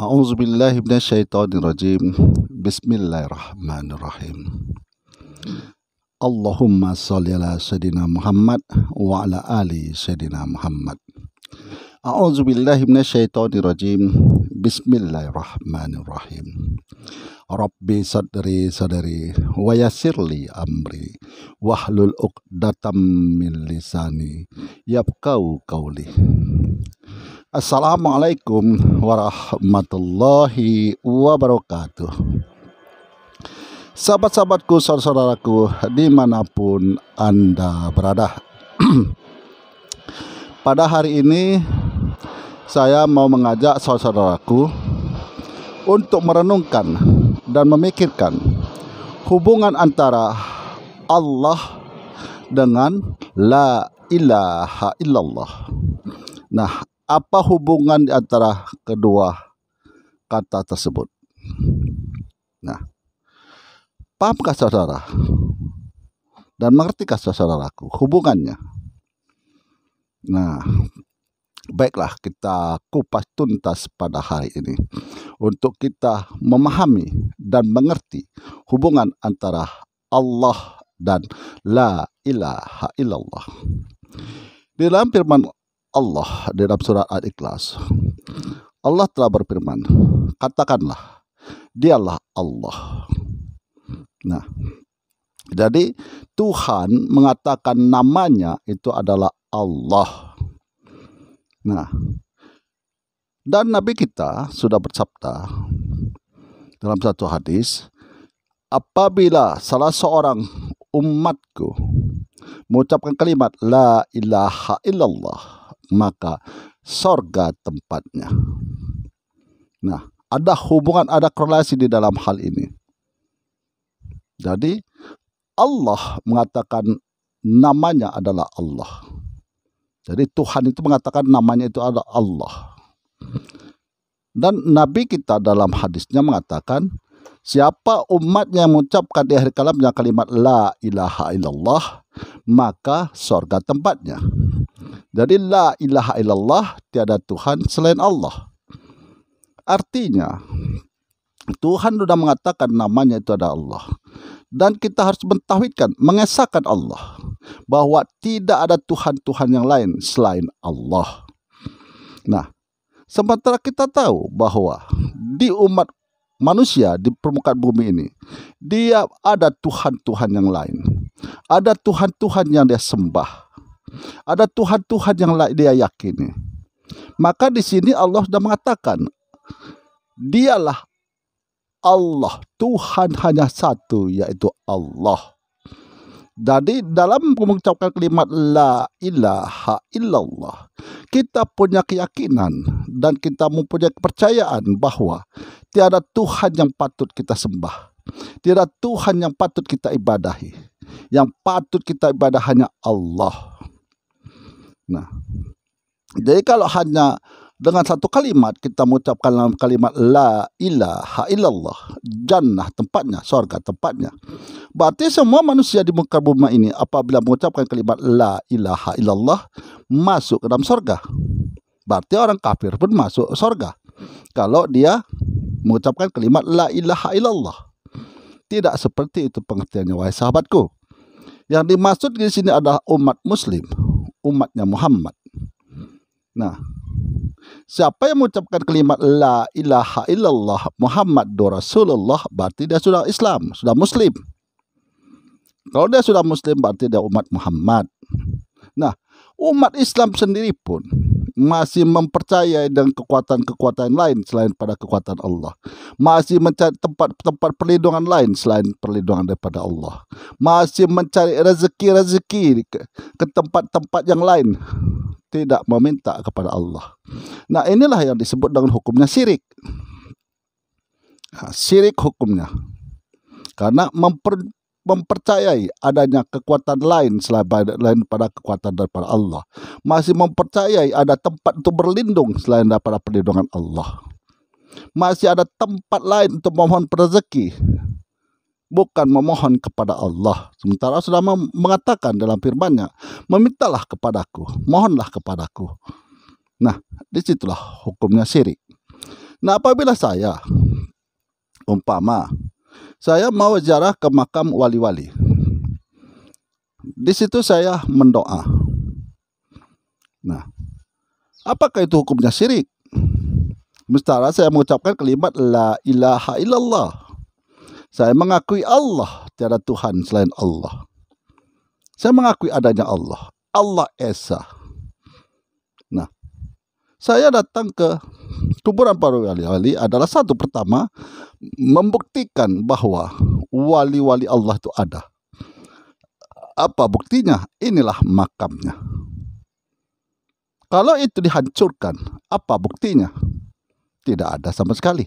A'udzubillahi minasyaitonirrajim. Bismillahirrahmanirrahim. Allahumma sholli ala sayyidina Muhammad wa ala ali sayyidina Muhammad. A'udzubillahi minasyaitonirrajim. Bismillahirrahmanirrahim. Rabbi sadri wa yassirli amri wahlul 'uqdatam min lisani yafqahu qawli. Assalamualaikum warahmatullahi wabarakatuh. Sahabat-sahabatku, saudara-saudaraku dimanapun Anda berada. Pada hari ini saya mau mengajak saudara-saudaraku untuk merenungkan dan memikirkan hubungan antara Allah dengan la ilaha illallah. Nah, apa hubungan di antara kedua kata tersebut? Nah, pahamkah saudara dan mengertikah saudaraku hubungannya? Nah, baiklah, kita kupas tuntas pada hari ini untuk kita memahami dan mengerti hubungan antara Allah dan la ilaha illallah. Di dalam firman Allah di dalam surat Al-Ikhlas, Allah telah berfirman, katakanlah, dialah Allah. Nah, jadi Tuhan mengatakan namanya itu adalah Allah. Nah, dan Nabi kita sudah bersabda dalam satu hadis, apabila salah seorang umatku mengucapkan kalimat la ilaha illallah, maka sorga tempatnya. Nah, ada hubungan, ada korelasi di dalam hal ini. Jadi Allah mengatakan namanya adalah Allah. Jadi Tuhan itu mengatakan namanya itu adalah Allah. Dan Nabi kita dalam hadisnya mengatakan, siapa umatnya yang mengucapkan di akhir kalamnya kalimat la ilaha illallah, maka sorga tempatnya. Jadi la ilaha illallah, tiada Tuhan selain Allah. Artinya Tuhan sudah mengatakan namanya itu adalah Allah. Dan kita harus mentauhidkan, mengesahkan Allah, bahwa tidak ada Tuhan-Tuhan yang lain selain Allah. Nah, sementara kita tahu bahwa di umat manusia di permukaan bumi ini, dia ada Tuhan-Tuhan yang lain. Ada Tuhan-Tuhan yang dia sembah. Ada Tuhan-Tuhan yang dia yakini. Maka di sini Allah sudah mengatakan, dialah Allah, Tuhan hanya satu, yaitu Allah. Jadi dalam mengucapkan kalimat la ilaha illallah, kita punya keyakinan dan kita mempunyai kepercayaan bahwa tiada Tuhan yang patut kita sembah, tiada Tuhan yang patut kita ibadahi. Yang patut kita ibadah hanya Allah. Nah, jadi kalau hanya dengan satu kalimat kita mengucapkan kalimat la ilaha illallah, jannah tempatnya, surga tempatnya. Berarti semua manusia di muka bumi ini apabila mengucapkan kalimat la ilaha illallah masuk ke dalam surga. Berarti orang kafir pun masuk surga kalau dia mengucapkan kalimat la ilaha illallah. Tidak seperti itu pengertiannya, wahai sahabatku. Yang dimaksud di sini adalah umat muslim, umatnya Muhammad. Nah, siapa yang mengucapkan kalimat la ilaha illallah Muhammadur Rasulullah, berarti dia sudah Islam, sudah muslim. Kalau dia sudah muslim, berarti dia umat Muhammad. Nah, umat Islam sendiri pun masih mempercayai dengan kekuatan-kekuatan lain selain pada kekuatan Allah. Masih mencari tempat-tempat perlindungan lain selain perlindungan daripada Allah. Masih mencari rezeki-rezeki ke tempat-tempat yang lain, tidak meminta kepada Allah. Nah, inilah yang disebut dengan hukumnya syirik. Nah, syirik hukumnya karena mempercayai adanya kekuatan lain selain pada kekuatan daripada Allah. Masih mempercayai ada tempat untuk berlindung selain daripada perlindungan Allah. Masih ada tempat lain untuk memohon rezeki, bukan memohon kepada Allah. Sementara sudah mengatakan dalam firman-Nya, memintalah kepadaku, mohonlah kepadaku. Nah, disitulah hukumnya syirik. Nah, apabila saya umpama saya mau ziarah ke makam wali-wali, di situ saya mendoa. Nah, apakah itu hukumnya syirik? Mestinya saya mengucapkan kalimat la ilaha illallah. Saya mengakui Allah, tiada Tuhan selain Allah. Saya mengakui adanya Allah. Allah Esa. Nah, saya datang ke kuburan para wali-wali adalah satu pertama membuktikan bahwa wali-wali Allah itu ada. Apa buktinya? Inilah makamnya. Kalau itu dihancurkan, apa buktinya? Tidak ada sama sekali.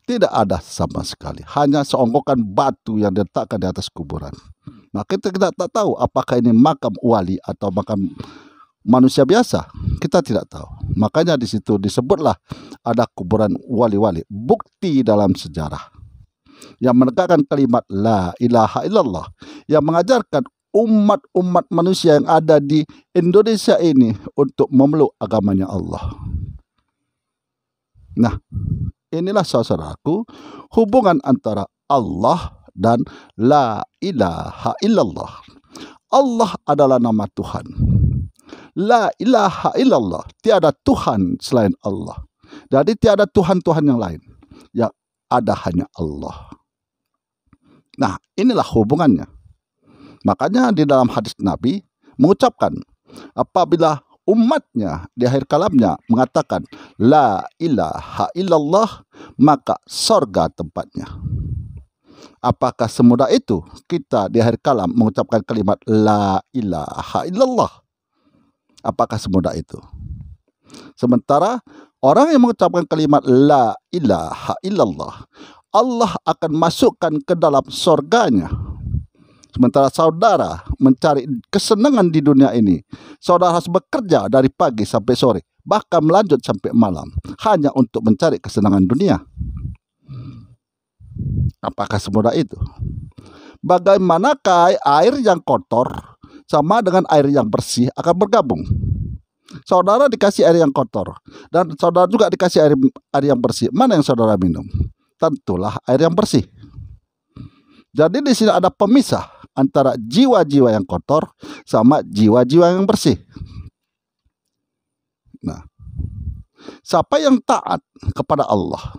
Tidak ada sama sekali. Hanya seonggokan batu yang diletakkan di atas kuburan. Maka kita tak tahu apakah ini makam wali atau makam manusia biasa. Kita tidak tahu. Makanya di situ disebutlah ada kuburan wali-wali. Bukti dalam sejarah yang menegakkan kalimat la ilaha illallah, yang mengajarkan umat-umat manusia yang ada di Indonesia ini untuk memeluk agamanya Allah. Nah, inilah saudaraku hubungan antara Allah dan la ilaha illallah. Allah adalah nama Tuhan. La ilaha illallah, tiada Tuhan selain Allah. Jadi tiada Tuhan-Tuhan yang lain. Yang ada hanya Allah. Nah, inilah hubungannya. Makanya di dalam hadis Nabi mengucapkan apabila umatnya di akhir kalamnya mengatakan la ilaha illallah, maka sorga tempatnya. Apakah semudah itu kita di akhir kalam mengucapkan kalimat la ilaha illallah? Apakah semudah itu? Sementara orang yang mengucapkan kalimat la ilaha illallah, Allah akan masukkan ke dalam sorganya. Sementara saudara mencari kesenangan di dunia ini, saudara harus bekerja dari pagi sampai sore, bahkan melanjut sampai malam, hanya untuk mencari kesenangan dunia. Apakah semudah itu? Bagaimanakah air yang kotor sama dengan air yang bersih akan bergabung? Saudara dikasih air yang kotor dan saudara juga dikasih air yang bersih. Mana yang saudara minum? Tentulah air yang bersih. Jadi di sini ada pemisah antara jiwa-jiwa yang kotor sama jiwa-jiwa yang bersih. Nah, siapa yang taat kepada Allah,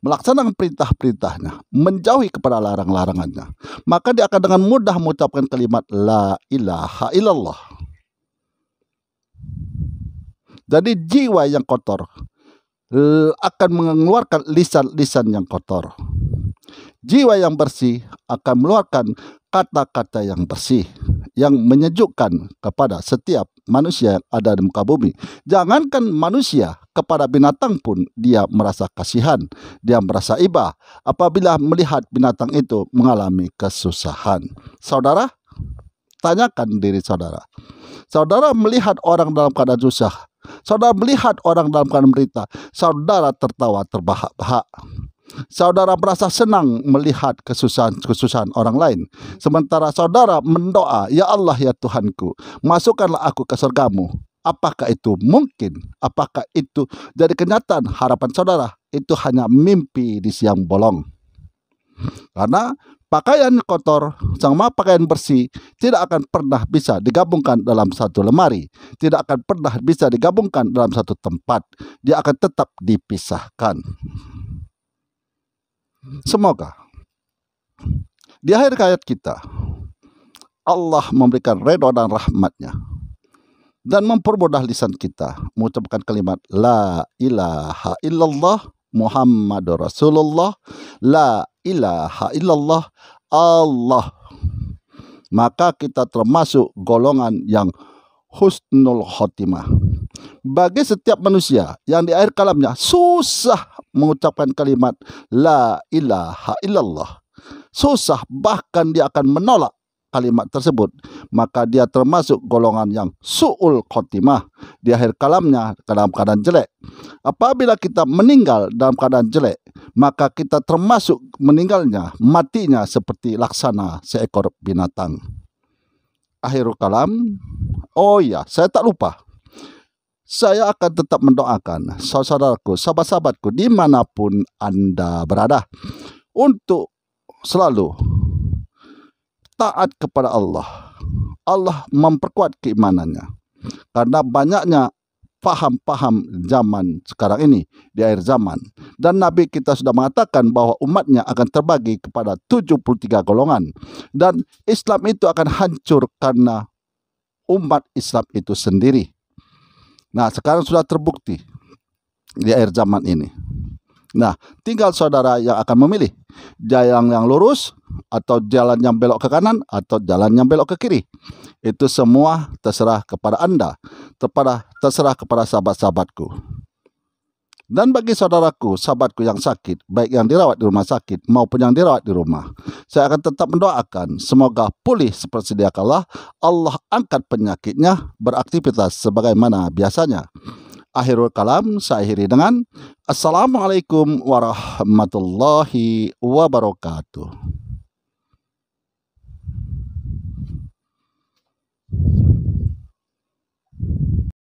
melaksanakan perintah-perintahnya, menjauhi kepada larang-larangannya, maka dia akan dengan mudah mengucapkan kalimat la ilaha illallah. Jadi jiwa yang kotor akan mengeluarkan lisan-lisan yang kotor. Jiwa yang bersih akan mengeluarkan kata-kata yang bersih, yang menyejukkan kepada setiap manusia yang ada di muka bumi. Jangankan manusia, kepada binatang pun dia merasa kasihan, dia merasa iba apabila melihat binatang itu mengalami kesusahan. Saudara, tanyakan diri saudara. Saudara melihat orang dalam keadaan susah, saudara melihat orang dalam keadaan menderita, saudara tertawa terbahak-bahak. Saudara merasa senang melihat kesusahan orang lain. Sementara saudara mendoa, ya Allah ya Tuhanku, masukkanlah aku ke surgamu. Apakah itu mungkin? Apakah itu jadi kenyataan? Harapan saudara itu hanya mimpi di siang bolong. Karena pakaian kotor sama pakaian bersih tidak akan pernah bisa digabungkan dalam satu lemari. Tidak akan pernah bisa digabungkan dalam satu tempat. Dia akan tetap dipisahkan. Semoga di akhir hayat kita Allah memberikan redha dan rahmatnya dan mempermudah lisan kita mengucapkan kalimat la ilaha illallah Muhammadur Rasulullah, la ilaha illallah Allah. Maka kita termasuk golongan yang husnul khotimah. Bagi setiap manusia yang di akhir kalamnya susah mengucapkan kalimat la ilaha illallah, susah, bahkan dia akan menolak kalimat tersebut, maka dia termasuk golongan yang su'ul khotimah, di akhir kalamnya dalam keadaan jelek. Apabila kita meninggal dalam keadaan jelek, maka kita termasuk meninggalnya, matinya seperti laksana seekor binatang. Akhirul kalam. Oh ya, saya tak lupa. saya akan tetap mendoakan saudaraku, sahabat-sahabatku dimanapun Anda berada untuk selalu taat kepada Allah. Allah memperkuat keimanannya. Karena banyaknya paham-paham zaman sekarang ini di akhir zaman. Dan Nabi kita sudah mengatakan bahwa umatnya akan terbagi kepada 73 golongan. Dan Islam itu akan hancur karena umat Islam itu sendiri. Nah, sekarang sudah terbukti di akhir zaman ini. Nah, tinggal saudara yang akan memilih jalan yang lurus atau jalan yang belok ke kanan atau jalan yang belok ke kiri. Itu semua terserah kepada Anda, terserah kepada sahabat-sahabatku. Dan bagi saudaraku, sahabatku yang sakit, baik yang dirawat di rumah sakit maupun yang dirawat di rumah, saya akan tetap mendoakan semoga pulih seperti sedia kala, Allah angkat penyakitnya, beraktivitas sebagaimana biasanya. Akhirul kalam, saya akhiri dengan Assalamualaikum warahmatullahi wabarakatuh.